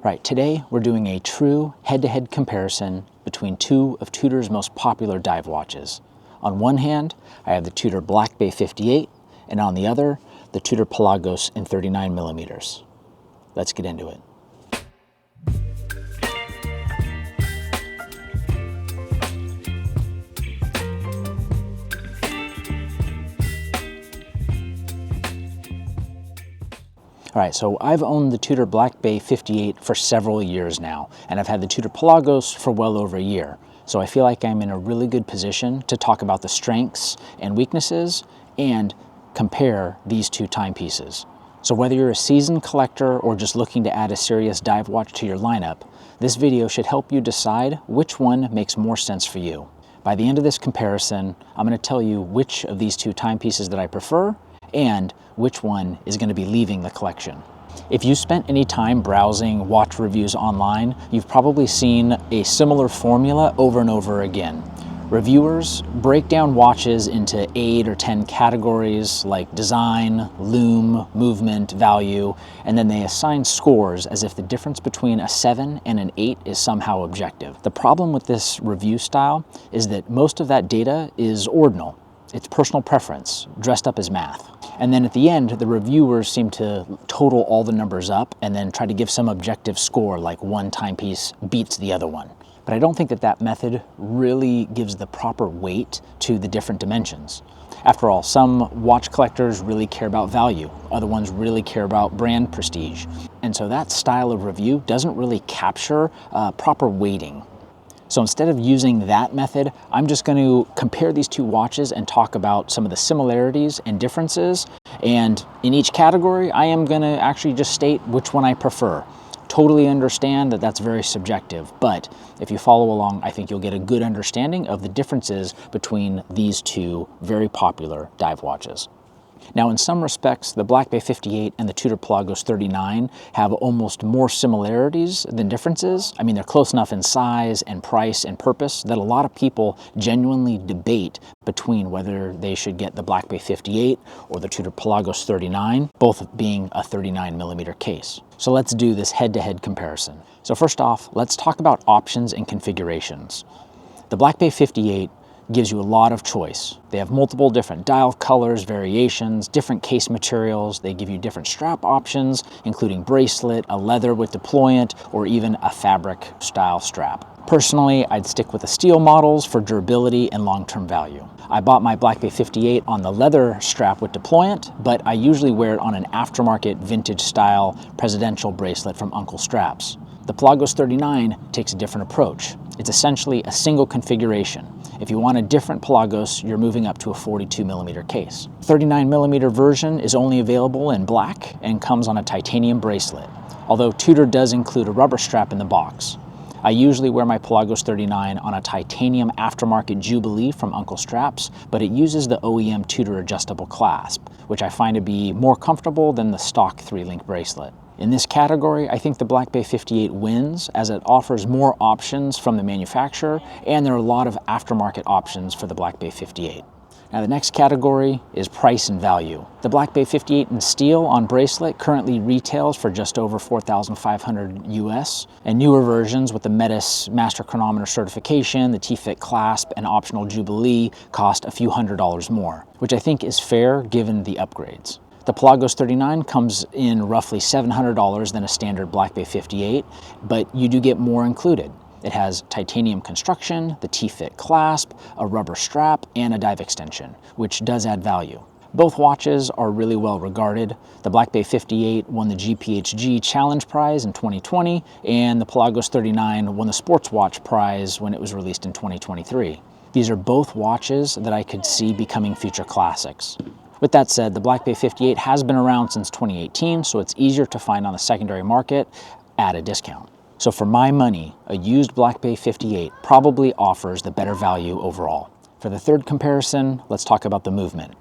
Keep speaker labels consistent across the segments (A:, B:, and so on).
A: Right, today we're doing a true head-to-head comparison between two of Tudor's most popular dive watches. On one hand, I have the Tudor Black Bay 58, and on the other, the Tudor Pelagos in 39 millimeters. Let's get into it. All right, so I've owned the Tudor Black Bay 58 for several years now, and I've had the Tudor Pelagos for well over a year. So I feel like I'm in a really good position to talk about the strengths and weaknesses and compare these two timepieces. So whether you're a seasoned collector or just looking to add a serious dive watch to your lineup, this video should help you decide which one makes more sense for you. By the end of this comparison, I'm going to tell you which of these two timepieces that I prefer and which one is going to be leaving the collection. If you spent any time browsing watch reviews online, you've probably seen a similar formula over and over again. Reviewers break down watches into 8 or 10 categories like design, lume, movement, value, and then they assign scores as if the difference between a 7 and an 8 is somehow objective. The problem with this review style is that most of that data is ordinal. It's personal preference, dressed up as math. And then at the end, the reviewers seem to total all the numbers up and then try to give some objective score like one timepiece beats the other one. But I don't think that that method really gives the proper weight to the different dimensions. After all, some watch collectors really care about value. Other ones really care about brand prestige. And so that style of review doesn't really capture proper weighting. So instead of using that method, I'm just going to compare these two watches and talk about some of the similarities and differences. And in each category, I am going to actually just state which one I prefer. Totally understand that that's very subjective, but if you follow along, I think you'll get a good understanding of the differences between these two very popular dive watches. Now, in some respects, the Black Bay 58 and the Tudor Pelagos 39 have almost more similarities than differences. I mean, they're close enough in size and price and purpose that a lot of people genuinely debate between whether they should get the Black Bay 58 or the Tudor Pelagos 39, both being a 39 millimeter case. So let's do this head-to-head comparison. So first off, let's talk about options and configurations. The Black Bay 58 gives you a lot of choice. They have multiple different dial colors, variations, different case materials. They give you different strap options, including bracelet, a leather with deployant, or even a fabric style strap. Personally, I'd stick with the steel models for durability and long-term value. I bought my Black Bay 58 on the leather strap with deployant, but I usually wear it on an aftermarket vintage style presidential bracelet from Uncle Straps. The Pelagos 39 takes a different approach. It's essentially a single configuration. If you want a different Pelagos, you're moving up to a 42 millimeter case. 39 millimeter version is only available in black and comes on a titanium bracelet, although Tudor does include a rubber strap in the box. I usually wear my Pelagos 39 on a titanium aftermarket Jubilee from Uncle Straps, but it uses the OEM Tudor adjustable clasp, which I find to be more comfortable than the stock 3-link bracelet. In this category, I think the Black Bay 58 wins as it offers more options from the manufacturer, and there are a lot of aftermarket options for the Black Bay 58. Now the next category is price and value. The Black Bay 58 in steel on bracelet currently retails for just over $4,500 US, and newer versions with the Metis Master Chronometer certification, the T-Fit clasp, and optional Jubilee cost a few $100s more, which I think is fair given the upgrades. The Pelagos 39 comes in roughly $700 than a standard Black Bay 58, but you do get more included. It has titanium construction, the T-Fit clasp, a rubber strap, and a dive extension, which does add value. Both watches are really well regarded. The Black Bay 58 won the GPHG Challenge Prize in 2020, and the Pelagos 39 won the Sports Watch Prize when it was released in 2023. These are both watches that I could see becoming future classics. With that said, the Black Bay 58 has been around since 2018, so it's easier to find on the secondary market at a discount. So for my money, a used Black Bay 58 probably offers the better value overall. For the third comparison, let's talk about the movement.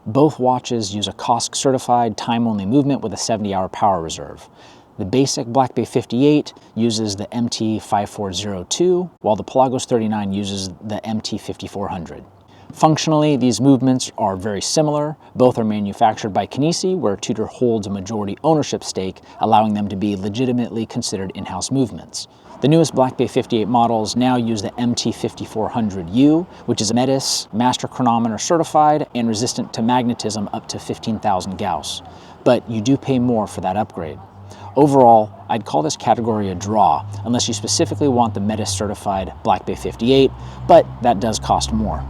A: Both watches use a COSC certified time-only movement with a 70-hour power reserve. The basic Black Bay 58 uses the MT5402, while the Pelagos 39 uses the MT5400. Functionally, these movements are very similar. Both are manufactured by Kinesi, where Tudor holds a majority ownership stake, allowing them to be legitimately considered in-house movements. The newest Black Bay 58 models now use the MT5400U, which is Metis master chronometer certified and resistant to magnetism up to 15,000 Gauss. But you do pay more for that upgrade. Overall, I'd call this category a draw, unless you specifically want the Metis certified Black Bay 58, but that does cost more.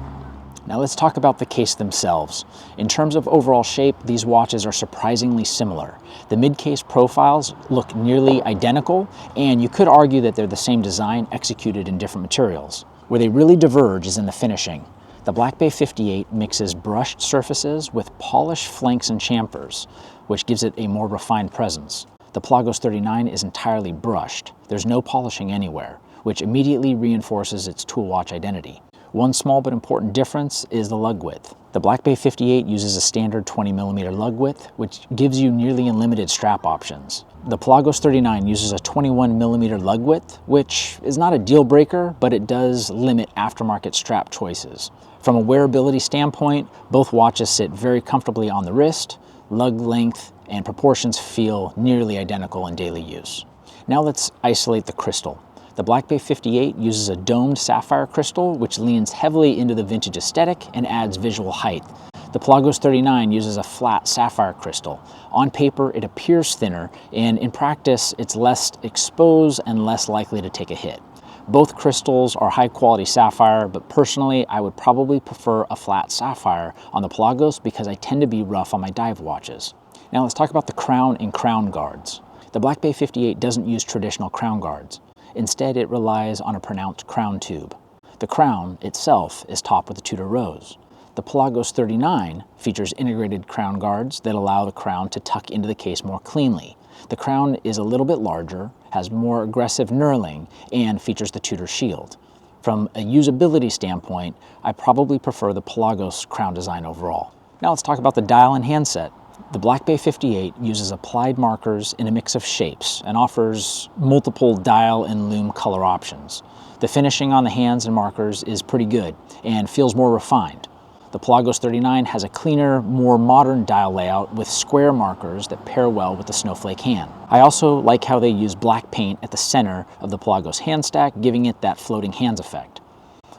A: Now let's talk about the case themselves. In terms of overall shape, these watches are surprisingly similar. The mid-case profiles look nearly identical, and you could argue that they're the same design executed in different materials. Where they really diverge is in the finishing. The Black Bay 58 mixes brushed surfaces with polished flanks and chamfers, which gives it a more refined presence. The Pelagos 39 is entirely brushed. There's no polishing anywhere, which immediately reinforces its tool watch identity. One small but important difference is the lug width. The Black Bay 58 uses a standard 20mm lug width, which gives you nearly unlimited strap options. The Pelagos 39 uses a 21mm lug width, which is not a deal breaker, but it does limit aftermarket strap choices. From a wearability standpoint, both watches sit very comfortably on the wrist. Lug length and proportions feel nearly identical in daily use. Now let's isolate the crystal. The Black Bay 58 uses a domed sapphire crystal, which leans heavily into the vintage aesthetic and adds visual height. The Pelagos 39 uses a flat sapphire crystal. On paper, it appears thinner, and in practice, it's less exposed and less likely to take a hit. Both crystals are high-quality sapphire, but personally, I would probably prefer a flat sapphire on the Pelagos because I tend to be rough on my dive watches. Now let's talk about the crown and crown guards. The Black Bay 58 doesn't use traditional crown guards. Instead, it relies on a pronounced crown tube. The crown itself is topped with a Tudor rose. The Pelagos 39 features integrated crown guards that allow the crown to tuck into the case more cleanly. The crown is a little bit larger, has more aggressive knurling, and features the Tudor shield. From a usability standpoint, I probably prefer the Pelagos crown design overall. Now let's talk about the dial and handset. The Black Bay 58 uses applied markers in a mix of shapes and offers multiple dial and lume color options. The finishing on the hands and markers is pretty good and feels more refined. The Pelagos 39 has a cleaner, more modern dial layout with square markers that pair well with the snowflake hand. I also like how they use black paint at the center of the Pelagos hand stack, giving it that floating hands effect.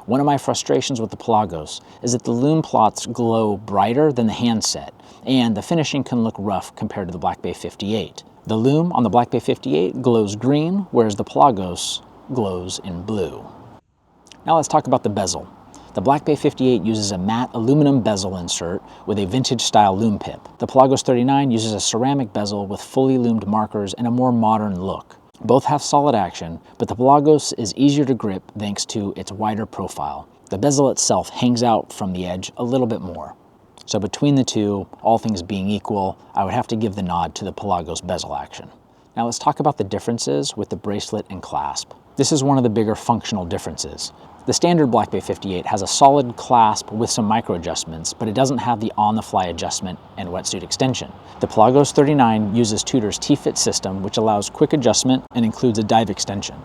A: One of my frustrations with the Pelagos is that the lume plots glow brighter than the handset, and the finishing can look rough compared to the Black Bay 58. The lume on the Black Bay 58 glows green, whereas the Pelagos glows in blue. Now let's talk about the bezel. The Black Bay 58 uses a matte aluminum bezel insert with a vintage-style lume pip. The Pelagos 39 uses a ceramic bezel with fully lumed markers and a more modern look. Both have solid action, but the Pelagos is easier to grip thanks to its wider profile. The bezel itself hangs out from the edge a little bit more. So between the two, all things being equal, I would have to give the nod to the Pelagos bezel action. Now let's talk about the differences with the bracelet and clasp. This is one of the bigger functional differences. The standard Black Bay 58 has a solid clasp with some micro adjustments, but it doesn't have the on-the-fly adjustment and wetsuit extension. The Pelagos 39 uses Tudor's T-Fit system, which allows quick adjustment and includes a dive extension.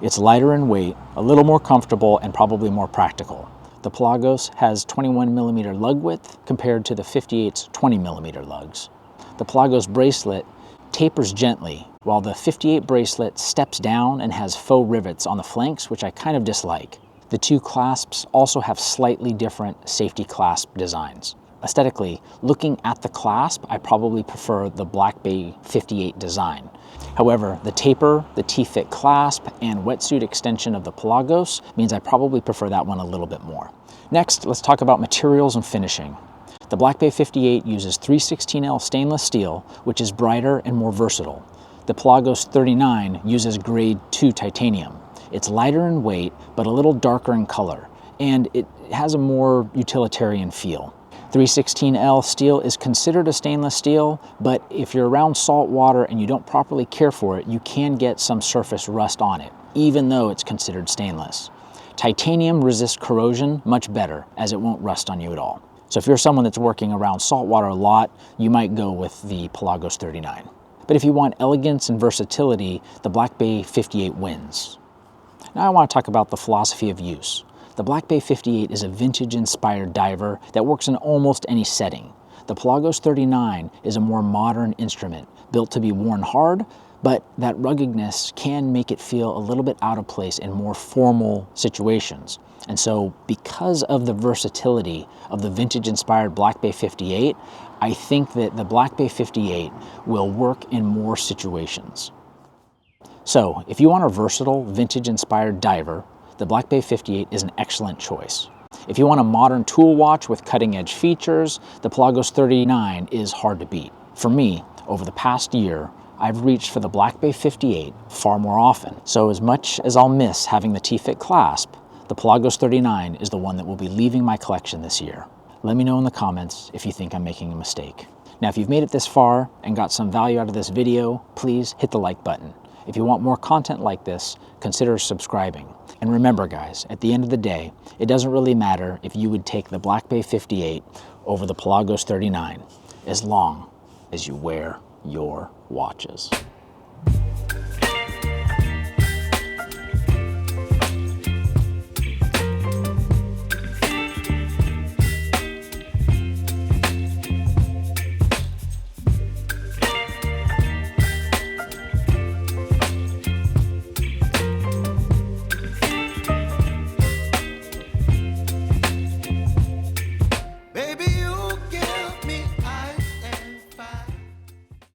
A: It's lighter in weight, a little more comfortable, and probably more practical. The Pelagos has 21mm lug width compared to the 58's 20mm lugs. The Pelagos bracelet tapers gently, while the 58 bracelet steps down and has faux rivets on the flanks, which I kind of dislike. The two clasps also have slightly different safety clasp designs. Aesthetically, looking at the clasp, I probably prefer the Black Bay 58 design. However, the taper, the T-Fit clasp, and wetsuit extension of the Pelagos means I probably prefer that one a little bit more. Next, let's talk about materials and finishing. The Black Bay 58 uses 316L stainless steel, which is brighter and more versatile. The Pelagos 39 uses grade 2 titanium. It's lighter in weight, but a little darker in color, and it has a more utilitarian feel. 316L steel is considered a stainless steel, but if you're around salt water and you don't properly care for it, you can get some surface rust on it, even though it's considered stainless. Titanium resists corrosion much better, as it won't rust on you at all. So if you're someone that's working around salt water a lot, you might go with the Pelagos 39. But if you want elegance and versatility, the Black Bay 58 wins. Now I want to talk about the philosophy of use. The The Black Bay 58 is a vintage-inspired diver that works in almost any setting. The Pelagos 39 is a more modern instrument, built to be worn hard, but that ruggedness can make it feel a little bit out of place in more formal situations. And so because of the versatility of the vintage-inspired Black Bay 58, I think that the Black Bay 58 will work in more situations. So if you want a versatile, vintage-inspired diver, the Black Bay 58 is an excellent choice. If you want a modern tool watch with cutting-edge features, the Pelagos 39 is hard to beat. For me, over the past year, I've reached for the Black Bay 58 far more often. So as much as I'll miss having the T-Fit clasp, the Pelagos 39 is the one that will be leaving my collection this year. Let me know in the comments if you think I'm making a mistake. Now, if you've made it this far and got some value out of this video, please hit the like button. If you want more content like this, consider subscribing. And remember guys, at the end of the day, it doesn't really matter if you would take the Black Bay 58 over the Pelagos 39, as long as you wear your watches.